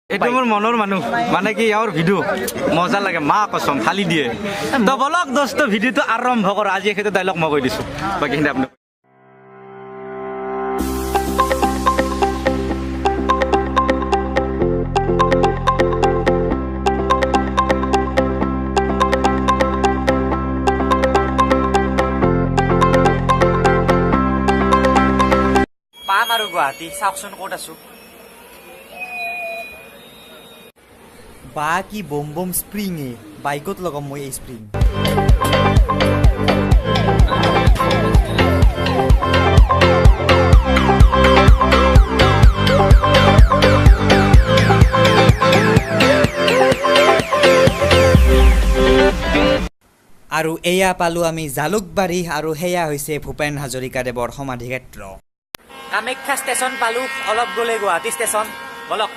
এইটো মোৰ মনৰ মানুহ মানে কি ইয়াৰ ভিডিঅ' মজা লাগে মা কসম ফালি দিয়ে তো বলক দোস্ত ভিডিঅ'টো আৰম্ভ কৰা আজি সেইটো ডাইলগ মই কৈ দিছোঁ বাকীখিনি আপুনি পাম আৰু গুৱাহাটী চাওকচোন ক'ত আছোঁ বা কি বম বম স্প্ৰিঙে বাইকত লগাম মই এই স্প্ৰিং আৰু এয়া পালো আমি জালুকবাৰী আৰু সেয়া হৈছে ভূপেন হাজৰিকাদেৱৰ সমাধিক্ষেত্ৰ কামাখ্যা ষ্টেচন পালোঁ অলপ গ'লে গুৱাহাটী ষ্টেচন বলক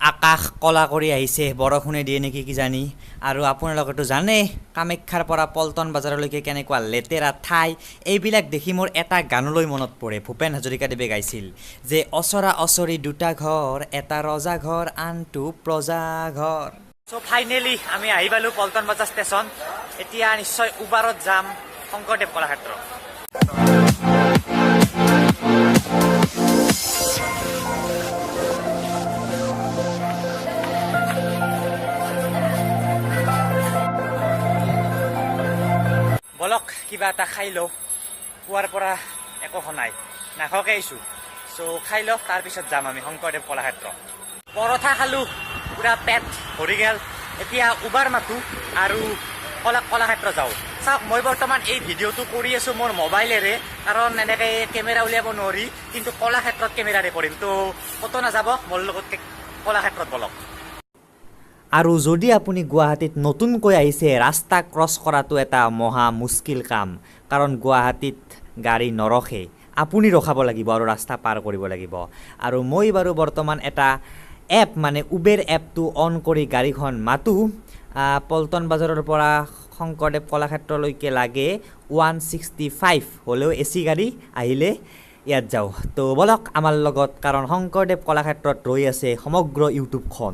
আকাশ কলা কৰি আহিছে বৰষুণে দিয়ে নেকি কি জানি আৰু আপোনালোকেতো জানে কামাখ্যাৰ পৰা পল্টন বজাৰলৈকে কেনেকুৱা লেতেৰা ঠাই এইবিলাক দেখি মোৰ এটা গানলৈ মনত পৰে ভূপেন হাজৰিকাদেৱে গাইছিল যে অচৰা অচৰি দুটা ঘৰ এটা ৰজা ঘৰ আনটো প্ৰজা ঘৰ চ' ফাইনেলি আমি আহি পালোঁ পল্টন বজাৰ ষ্টেচন এতিয়া নিশ্চয় উবাৰত যাম শংকৰদেৱ কলাক্ষেত্ৰ বলক কিবা এটা খাই লওঁ পুৱাৰ পৰা একো নাই নাখোৱাকৈ আহিছোঁ চ' খাই লওঁ তাৰপিছত যাম আমি শংকৰদেৱ কলাক্ষেত্ৰ পৰঠা খালোঁ পুৰা পেট ভৰি গেল এতিয়া উবাৰ মাতোঁ আৰু কলাক্ষেত্ৰ যাওঁ চাওক মই বৰ্তমান এই ভিডিঅ'টো কৰি আছোঁ মোৰ মোবাইলেৰে কাৰণ এনেকৈ কেমেৰা উলিয়াব নোৱাৰি কিন্তু কলাক্ষেত্ৰত কেমেৰাৰে কৰিম তো ক'তো নাযাব মোৰ লগত কলাক্ষেত্ৰত বলক আৰু যদি আপুনি গুৱাহাটীত নতুনকৈ আহিছে ৰাস্তা ক্ৰছ কৰাটো এটা মহা মুস্কিল কাম কাৰণ গুৱাহাটীত গাড়ী নৰখে আপুনি ৰখাব লাগিব আৰু ৰাস্তা পাৰ কৰিব লাগিব আৰু মই বাৰু বৰ্তমান এটা এপ মানে উবেৰ এপটো অন কৰি গাড়ীখন মাতোঁ পল্টন বজাৰৰ পৰা শংকৰদেৱ কলাক্ষেত্ৰলৈকে লাগে 165 হ'লেও AC গাড়ী আহিলে ইয়াত যাওঁ তো বলক আমাৰ লগত কাৰণ শংকৰদেৱ কলাক্ষেত্ৰত ৰৈ আছে সমগ্ৰ ইউটিউবখন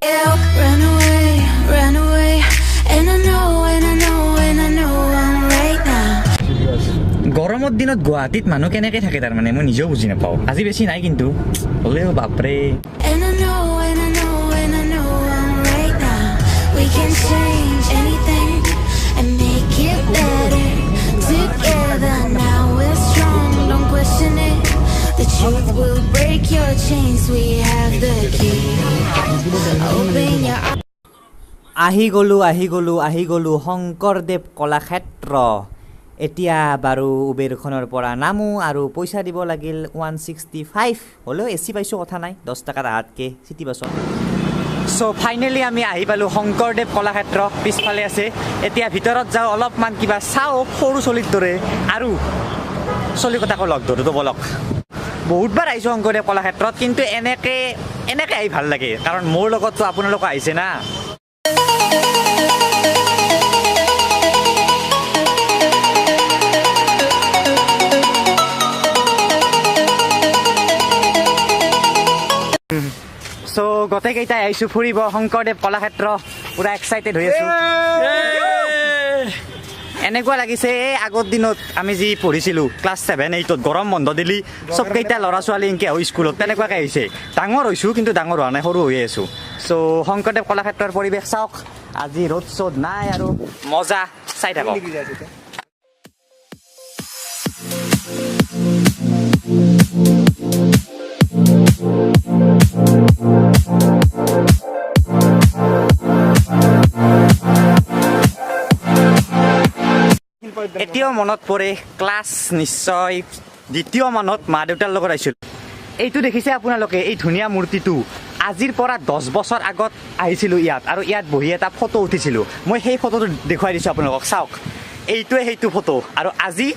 গৰমৰ দিনত গুৱাহাটীত মানুহ কেনেকৈ থাকে তাৰমানে মই নিজেও বুজি নাপাওঁ আজি বেছি নাই কিন্তু হ'লেও বাপৰে The truth will break your chains. We have the key. Open your eyes. আহি গলো শংকৰদেৱ কলাক্ষেত্ৰ এতিয়া বাৰু উবেৰখনৰ পৰা নামো আৰু পইচা দিব লাগিল 165 হ'লেও AC পাইছোঁ কথা নাই 10 টকা আহাতকৈ চিটি বাছত চ' ফাইনেলি আমি আহি পালোঁ শংকৰদেৱ কলাক্ষেত্ৰ পিছফালে আছে এতিয়া ভিতৰত যাওঁ অলপমান কিবা চাওঁ সৰু চলিৰ দৰে আৰু চলিকটাকো লগ ধৰোঁ বলক বহুতবাৰ আহিছোঁ শংকৰদেৱ কলাক্ষেত্ৰত কিন্তু এনেকৈ আহি ভাল লাগে কাৰণ মোৰ লগততো আপোনালোক আহিছে না চ' গোটেইকেইটাই আহিছোঁ ফুৰিব শংকৰদেৱ কলাক্ষেত্ৰ পুৰা এক্সাইটেড হৈ আছোঁ এনেকুৱা লাগিছে এই আগৰ দিনত আমি যি পঢ়িছিলোঁ ক্লাছ 7-8ত গৰম বন্ধ দিলি চবকেইটা ল'ৰা ছোৱালী এনেকৈ আহোঁ স্কুলত তেনেকুৱাকৈ আহিছে ডাঙৰ হৈছোঁ কিন্তু ডাঙৰ হোৱা নাই সৰু হৈ আছোঁ চ' শংকৰদেৱ কলাক্ষেত্ৰৰ পৰিৱেশ চাওক আজি ৰ'দ চ'দ নাই আৰু মজা চাই থাকক এতিয়াও মনত পৰে ক্লাছ নিশ্চয় দ্বিতীয় মানত মা দেউতাৰ লগত আহিছিলোঁ এইটো দেখিছে আপোনালোকে এই ধুনীয়া মূৰ্তিটো আজিৰ পৰা 10 বছৰ আগত আহিছিলোঁ ইয়াত আৰু ইয়াত বহি এটা ফটো উঠিছিলোঁ মই সেই ফটোটো দেখুৱাই দিছোঁ আপোনালোকক চাওক এইটোৱে সেইটো ফটো আৰু আজি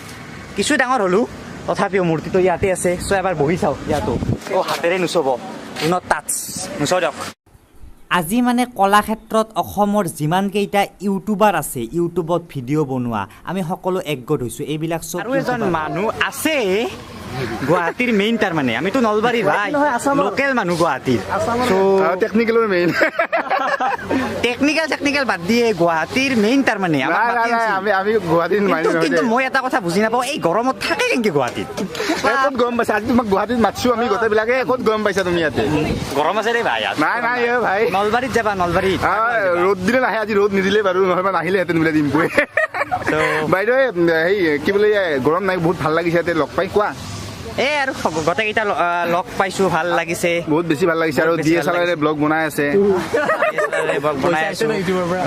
কিছু ডাঙৰ হ'লোঁ তথাপিও মূৰ্তিটো ইয়াতে আছে চ' এবাৰ বহি চাওক ইয়াতো হাতেৰে নুচুব উনত টাচ নুচুব দিয়ক আজি মানে কলাক্ষেত্ৰত অসমৰ যিমানকেইটা ইউটিউবাৰ আছে ইউটিউবত ভিডিঅ' বনোৱা আমি সকলো একগোট হৈছোঁ এইবিলাক চব আৰু এজন মানুহ আছে গুৱাহাটীৰ মেইন তাৰমানে আমিতো নলবাৰীৰ ভাই লোকেল মানুহ গুৱাহাটীৰ টেকনিকেলৰ মেইন টেকনিকেল বাদ দিয়ে গুৱাহাটীৰ মেইন তাৰমানে আমাক মাতি আনছি। আমি গুৱাহাটীত কিন্তু মই এটা কথা বুজি নাপাওঁ এই গৰমত থাকে কেনেকে গুৱাহাটীত ক'ত গৰম পাইছা আজি তোমাক গুৱাহাটীত মাতছো আমি গোটেইবিলাকে ক'ত গৰম পাইছা তুমি ইয়াতে গৰম আছে ৰে ভাই নাই ভাই নলবাৰীত যাবা নলবাৰীত ৰ'দ দিলে নাহে আজি ৰ'দ নিদিলে বাৰু নহ'লে নাহিলেহেঁতেন বোলে ডিম্পুৱে বাইদেউ হেৰি কি বোলে গৰম নাই বহুত ভাল লাগিছে ইয়াতে লগ পাই কোৱা এই আৰু গোটেইকেইটা লগ পাইছো ভাল লাগিছে বহুত বেছি ভাল লাগিছে আৰু DSLR ব্লগ বনাই আছে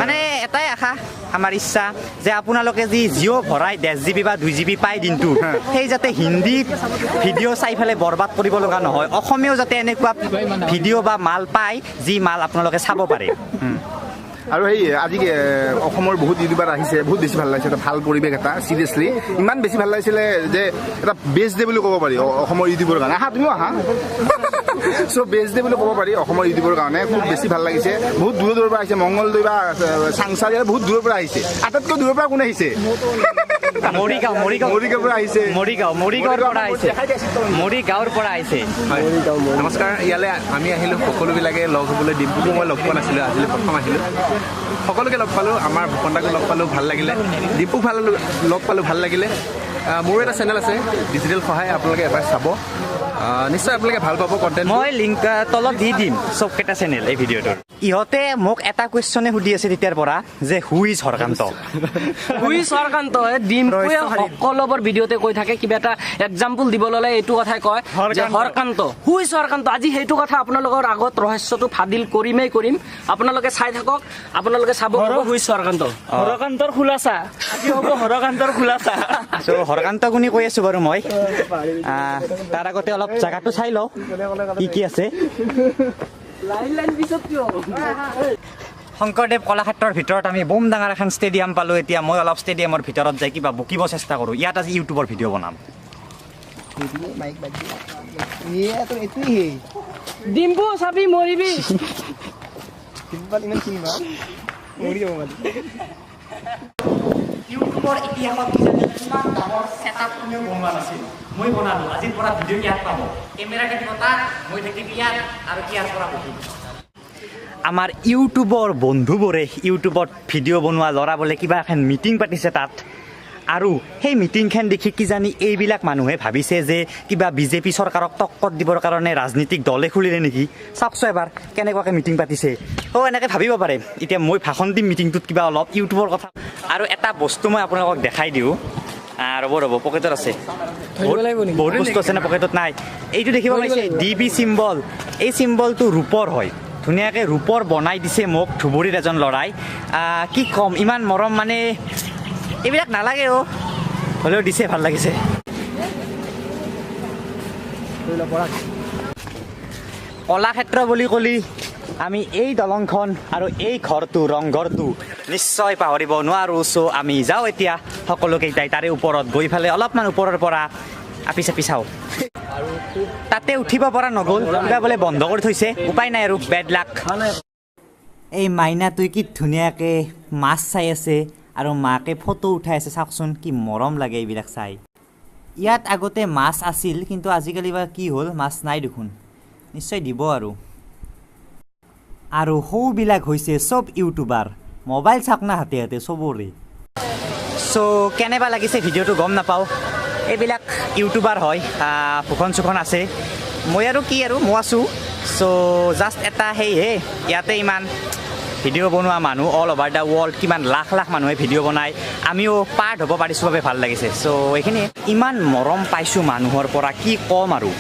মানে এটাই আশা আমাৰ ইচ্ছা যে আপোনালোকে যি জিঅ' ভৰাই 10 GB বা 2 GB পায় দিনটো সেই যাতে হিন্দী ভিডিঅ' চাই পেলাই বৰবাদ কৰিব লগা নহয় অসমীয়াও যাতে এনেকুৱা ভিডিঅ' বা মাল পায় যি মাল আপোনালোকে চাব পাৰে আৰু সেই আজি অসমৰ বহুত ইউটিউবাৰ আহিছে বহুত বেছি ভাল লাগিছে এটা ভাল পৰিৱেশ এটা চিৰিয়াছলি ইমান বেছি ভাল লাগিছিলে যে এটা বেষ্ট ডে বুলি ক'ব পাৰি অসমৰ ইউটিউবৰ কাৰণে আহা তুমিও আহা চ' বেষ্ট ডে বুলি ক'ব পাৰি অসমৰ ইউটিউবৰ কাৰণে খুব বেছি ভাল লাগিছে বহুত দূৰৰ পৰা আহিছে মংগলদৈ বা চাংচাৰী বহুত দূৰৰ পৰা আহিছে আটাইতকৈ দূৰৰ পৰা কোন আহিছে মৰিগাঁৱৰ পৰা আহিছে মৰিগাঁৱৰ পৰা আহিছে নমস্কাৰ ইয়ালৈ আমি আহিলোঁ সকলোবিলাকে লগ হ'বলৈ ডিম্পুকো মই লগ পোৱা নাছিলোঁ আজিলৈ প্ৰথম আহিলোঁ সকলোকে লগ পালোঁ আমাৰ ভূপন্দাকো লগ পালোঁ ভাল লাগিলে ডিম্পুক লগ পালোঁ ভাল লাগিলে মোৰো এটা চেনেল আছে ডিজিটেল সহায় আপোনালোকে এবাৰ চাব নিশ্চয় আপোনালোকে ভাল পাব কণ্টেণ্ট মই লিংক তলত দি দিম চবকেইটা চেনেল এই ভিডিঅ'টোৰ ইহঁতে মোক এটা কুৱেশ্যনে সুধি আছে তেতিয়াৰ পৰা যে হু ইজ হৰকান্ত ডিম্পুৱে সকলোবোৰ ভিডিঅ'তে কৈ থাকে কিবা এটা এক্সাম্পল দিব ল'লে এইটো কথাই কয় যে হৰকান্ত হু ইজ হৰকান্ত আজি সেইটো কথা আপোনালোকৰ আগত ৰহস্যটো ফাদিল কৰিম আপোনালোকে চাই থাকক আপোনালোকে চাব হু ইজ হৰকান্ত হৰকান্তৰ খোলাচা আজি হ'ব হৰকান্তৰ খোলাচা চ' হৰকান্ত গুণি কৈ আছো বাৰু মই তাৰ আগতে অলপ জাগাটো চাই লওঁ কি আছে শংকৰদেৱ কলাক্ষেত্ৰৰ ভিতৰত আমি বম ডাঙৰ এখন ষ্টেডিয়াম পালোঁ এতিয়া মই অলপ ষ্টেডিয়ামৰ ভিতৰত যাই কিবা বকিব চেষ্টা কৰোঁ ইয়াত আজি ইউটিউবৰ ভিডিঅ' বনাম ডিম্পু চাবি মৰিবি ইউটিউবৰ ইতিহাসত কিজানি ইমান ডাঙৰ ছেটআপ কোনেও বনোৱা নাছিল মই বনালোঁ আজিৰ পৰা ভিডিঅ' ইয়াত পাব কেমেৰা কেনেকুৱা মই থাকিম ইয়াত আৰু ইয়াৰ পৰা বহিম আমাৰ ইউটিউবৰ বন্ধুবোৰে ইউটিউবত ভিডিঅ' বনোৱা ল'ৰা বোলে কিবা এখন মিটিং পাতিছে তাত আৰু সেই মিটিংখন দেখি কিজানি এইবিলাক মানুহে ভাবিছে যে কিবা বিজেপি চৰকাৰক টক্কৰ দিবৰ কাৰণে ৰাজনীতিক দলে খুলিলে নেকি চাওকচোন এবাৰ কেনেকুৱাকৈ মিটিং পাতিছে এনেকৈ ভাবিব পাৰে এতিয়া মই ভাষণ দিম মিটিংটোত কিবা অলপ ইউটিউবৰ কথা আৰু এটা বস্তু মই আপোনালোকক দেখাই দিওঁ ৰ'ব পকেটত আছে বহুত বস্তু আছে না পকেটত নাই এইটো দেখিব পাইছে DB চিম্বল এই চিম্বলটো ৰূপৰ হয় ধুনীয়াকৈ ৰূপৰ বনাই দিছে মোক ধুবুৰীৰ এজন ল'ৰাই কি ক'ম ইমান মৰম মানে এইবিলাক নালাগে হ'লেও দিছে ভাল লাগিছে কলাক্ষেত্ৰ বুলি ক'লি আমি এই দলংখন আৰু এই ঘৰটো ৰংঘৰটো নিশ্চয় পাহৰিব নোৱাৰোঁ চ' আমি যাওঁ এতিয়া সকলোকেইটাই তাৰে ওপৰত গৈ পেলাই অলপমান ওপৰৰ পৰা আপি চাপি চাওঁ তাতে উঠিব পৰা নগ'ল কিবা বোলে বন্ধ কৰি থৈছে উপায় নাই আৰু বেড লাক এই মাইনাটোৱে কি ধুনীয়াকৈ মাছ চাই আছে আৰু মাকে ফটো উঠাই আছে চাওকচোন কি মৰম লাগে এইবিলাক চাই ইয়াত আগতে মাছ আছিল কিন্তু আজিকালি বা কি হ'ল মাছ নাই দেখোন নিশ্চয় দিব আৰু সৌবিলাক হৈছে চব ইউটিউবাৰ মোবাইল চাওক না হাতে হাতে চবৰে চ' কেনেবা লাগিছে ভিডিঅ'টো গম নাপাওঁ এইবিলাক ইউটিউবাৰ হয় ফুকন চুকন আছে মই আৰু কি আৰু মই আছোঁ চ' জাষ্ট এটা সেয়ে ইয়াতে ইমান ভিডিঅ' বনোৱা মানুহ অল অভাৰ দ্য ৱৰ্ল্ড কিমান লাখ মানুহে ভিডিঅ' বনায় আমিও পাৰ্ট হ'ব পাৰিছোঁ বাবে ভাল লাগিছে চ' এইখিনি ইমান মৰম পাইছোঁ মানুহৰ পৰা কি ক'ম আৰু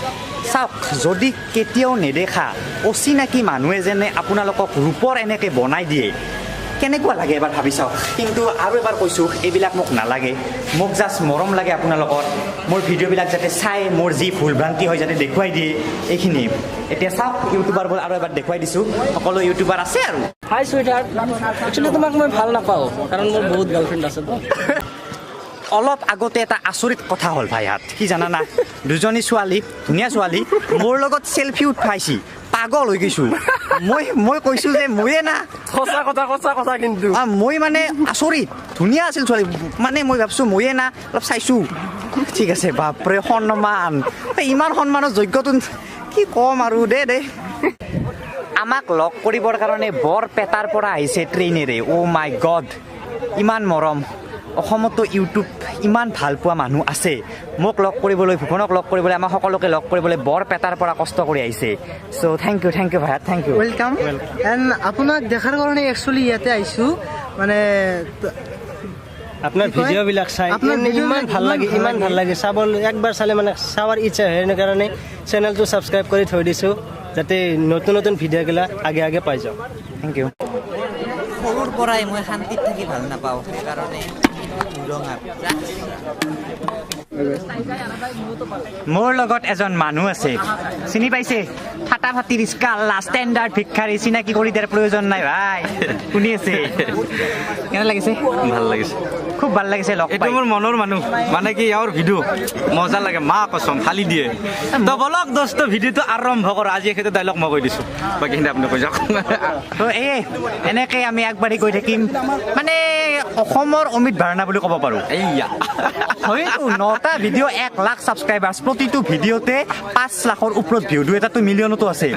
চাওক যদি কেতিয়াও নেদেখা অচিনাকি মানুহে যেনে আপোনালোকক ৰূপৰ এনেকৈ বনাই দিয়ে কেনেকুৱা লাগে এবাৰ ভাবি চাওক কিন্তু আৰু এবাৰ কৈছোঁ এইবিলাক মোক নালাগে মোক জাষ্ট মৰম লাগে আপোনালোকৰ মোৰ ভিডিঅ'বিলাক যাতে চাই মোৰ যি ভুল ভ্ৰান্তি হয় যাতে দেখুৱাই দিয়ে এইখিনি এতিয়া চাওক ইউটিউবাৰবোৰ আৰু এবাৰ দেখুৱাই দিছোঁ সকলো ইউটিউবাৰ আছে আৰু হাই চুইটাৰ একচুৱেলি তোমাক মই ভাল নাপাওঁ কাৰণ মোৰ বহুত গাৰ্লফ্ৰেণ্ড আছে অলপ আগতে এটা আচৰিত কথা হ'ল ভাইহাত কি জানানা দুজনী ছোৱালী ধুনীয়া ছোৱালী মোৰ লগত চেলফি উঠাইছি পাগল হৈ গৈছোঁ মই কৈছোঁ যে ময়ে না সঁচা কথা কিন্তু মই মানে আচৰিত ধুনীয়া আছিল ছোৱালী মানে মই ভাবছোঁ ময়ে না অলপ চাইছোঁ ঠিক আছে বাপৰে সন্মান ইমান সন্মানৰ যোগ্যটো কি ক'ম আৰু দে আমাক লগ কৰিবৰ কাৰণে বৰপেটাৰ পৰা আহিছে ট্ৰেইনেৰে অ' মাই গড ইমান মৰম অসমতো ইউটিউব ইমান ভাল পোৱা মানুহ আছে মোক লগ কৰিবলৈ ভূপনক লগ কৰিবলৈ আমাক সকলোকে লগ কৰিবলৈ বৰপেটাৰ পৰা কষ্ট কৰি আহিছে চ' থেংক ইউ ভাই থেংক ইউ ৱেলকাম এণ্ড আপোনাক দেখাৰ কাৰণে একচুৱেলি ইয়াতে আহিছোঁ মানে আপোনাৰ ভিডিঅ'বিলাক চাই ইমান ভাল লাগে চাবলৈ একবাৰ চালে মানে চাৱাৰ ইচ্ছা হয় সেইকাৰণে চেনেলটো ছাবস্ক্ৰাইব কৰি থৈ দিছোঁ যাতে নতুন ভিডিঅ'বিলাক আগে পাই যাওঁ থেংক ইউ সৰুৰ পৰাই মই শান্তিত থাকি ভাল নাপাওঁ সেইকাৰণে মোৰ লগত এজন মানুহ আছে চিনি পাইছে ফাটাফাটি ৰিস্কা ষ্টেণ্ডাৰ্ড ভিক্ষাৰী চিনাকি কৰি দিয়াৰ প্ৰয়োজন নাই ভাই শুনি আছে কেনে লাগিছে ভাল লাগিছে খুব ভাল লাগিছে লগ এইটো মোৰ মনৰ মানুহ মানে কি ইয়াৰ ভিডিঅ' মজা লাগে মা কচম ফালি দিয়ে তো বলক দোস্ত ভিডিঅ'টো আৰম্ভ কৰ আজি সেইটো ডাইলগ মই কৈ দিছোঁ বাকীখিনি আপুনি কৈ যাওক তো এনেকৈ আমি আগবাঢ়ি গৈ থাকিম মানে অসমৰ অমিত ভাৰ্ণা বুলি ক'ব পাৰোঁ এইয়া হয়তো 9টা ভিডিঅ' 1 লাখ ছাবস্ক্ৰাইবাৰ্ছ প্ৰতিটো ভিডিঅ'তে 5 লাখৰ ওপৰত ভিউ দুই এটাতো মিলিয়নতো আছে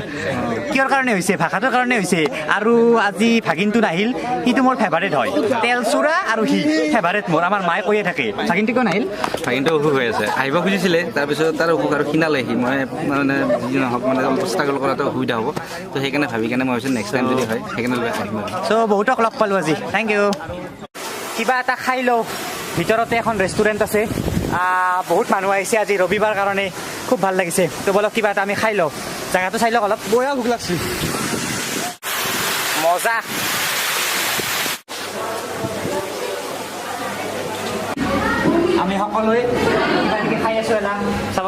কিহৰ কাৰণে হৈছে ভাষাটোৰ কাৰণে হৈছে আৰু আজি ভাগিনটো নাহিল সিটো মোৰ ফেভাৰেট হয় তেল চোৰা আৰু সি ফেভাৰেট মোৰ আমাৰ মায়ে কৈয়ে থাকে ভাগিনটো কিয় নাহিল ভাগিনটো অসুখ হৈ আছে আহিব খুজিছিলে তাৰপিছত তাৰ অসুখ আৰু কিনালে সি মই মানে যি নহওক মানে ষ্ট্ৰাগল কৰাটো অসুবিধা হ'ব তো সেইকাৰণে ভাবি কেনে মই ভাবিছোঁ নেক্সট টাইম যদি হয় সেইকাৰণে লৈ আহিম চ' বহুতক লগ পালোঁ আজি থেংক ইউ কিবা এটা খাই লওঁ ভিতৰতে এখন ৰেষ্টুৰেণ্ট আছে বহুত মানুহ আহিছে আজি ৰবিবাৰ কাৰণে খুব ভাল লাগিছে তো বলক কিবা এটা আমি খাই লওঁ জেগাটো চাই লওক অলপ বঢ়িয়া ভোক লাগছে মজা আমি সকলোৱে কিবা কিবি খাই আছোঁ এটা চাব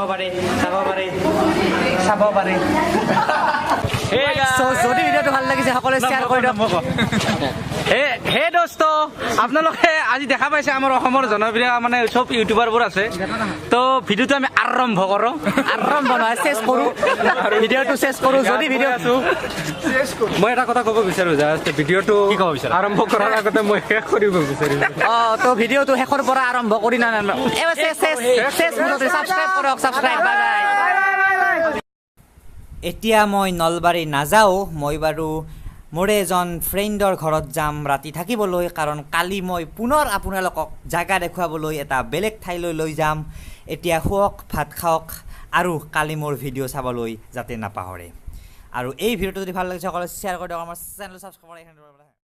পাৰে যদি ভিডিঅ'টো ভাল লাগিছে সকলোৱে শ্বেয়াৰ কৰি দিয়ক হে দোস্ত আপোনালোকে আজি দেখা পাইছে আমাৰ অসমৰ জনপ্ৰিয় মানে চব ইউটিউবাৰবোৰ আছে তো ভিডিঅ'টো আমি আৰম্ভ কৰোঁ আৰম্ভ নহয় চেছ কৰোঁ ভিডিঅ'টো চেছ কৰোঁ যদি ভিডিঅ' মই এটা কথা ক'ব বিচাৰোঁ জাষ্ট ভিডিঅ'টো আৰম্ভ কৰাৰ আগতে মই শেষ কৰিব বিচাৰিম তো ভিডিঅ'টো শেষৰ পৰা আৰম্ভ কৰি ছাবস্ক্ৰাইব বাই এতিয়া মই নলবাৰী নাযাওঁ মই বাৰু মোৰ এজন ফ্ৰেণ্ডৰ ঘৰত যাম ৰাতি থাকিবলৈ কাৰণ কালি মই পুনৰ আপোনালোকক জাগা দেখুৱাবলৈ এটা বেলেগ ঠাইলৈ লৈ যাম এতিয়া শুৱক ভাত খাওক আৰু কালি মোৰ ভিডিঅ' চাবলৈ যাতে নাপাহৰে আৰু এই ভিডিঅ'টো যদি ভাল লাগিছে সকলোৱে শ্বেয়াৰ কৰি দিয়ক আমাৰ চেনেলটো ছাবস্ক্ৰাইব কৰি